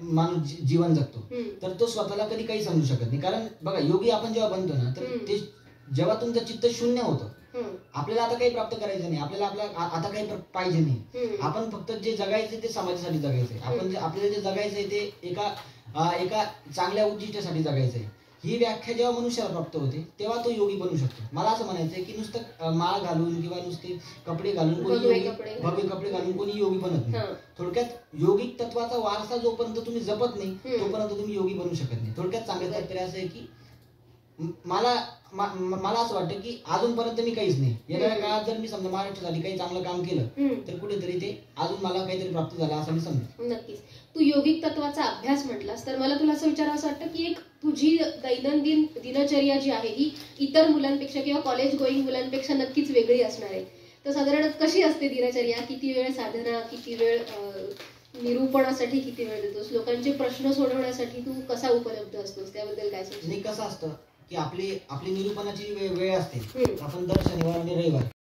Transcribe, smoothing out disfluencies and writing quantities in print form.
माणूस जीवन जगतो तर तो स्वतःला कधी काही समजू शकत नाही. कारण बघा योगी आपण जेव्हा बनतो ना तर ते जेव्हा तुमचं चित्त शून्य होतं, आपल्याला आता काही प्राप्त करायचं नाही, आपल्याला आता काही पाहिजे नाही, आपण फक्त जे जगायचं ते समाजासाठी जगायचंय, आपल्याला जे जगायचंय ते एका चांगल्या उद्दिष्टासाठी जगायचंय. ही व्याख्या जेव्हा मनुष्याला प्राप्त होते तेव्हा तो योगी बनू शकतो. मला असं म्हणायचंय की नुसतं माळ घालून किंवा नुसते कपडे घालून कोणी भव्य कपडे घालून कोणी योगी बनत नाही. थोडक्यात योगिक तत्वाचा वारसा जोपर्यंत तुम्ही जपत नाही तोपर्यंत तुम्ही योगी बनू शकत नाही. थोडक्यात सांगायचं तात्पर्य असं आहे की मला असं वाटतं की अजूनपर्यंत मी काहीच नाही, येणाऱ्या काळात जर मी समजा महाराष्ट्रासाठी काही चांगलं काम केलं तर कुठेतरी ते अजून मला काहीतरी प्राप्त झालं असं मी समजेन. नक्कीच. तू योगिक तत्वाचा अभ्यास म्हटलास तर मला तुला असं विचारावं असं वाटतं की एक तुझी दैनंदिन दिनचर्या जी आहे ही इतर मुलांपेक्षा किंवा कॉलेज गोईंग मुलांपेक्षा नक्कीच वेगळी असणार आहे. तर साधारण कशी असते दिनचर्या? किती वेळ साधना, किती वेळ निरूपणासाठी किती वेळ देतोस, लोकांचे प्रश्न सोडवण्यासाठी तू कसा उपलब्ध असतोस, त्याबद्दल काय सांगशील? कसं असतं की आपली निरूपणाची वेळ असते, आपण दर शनिवार आणि रविवार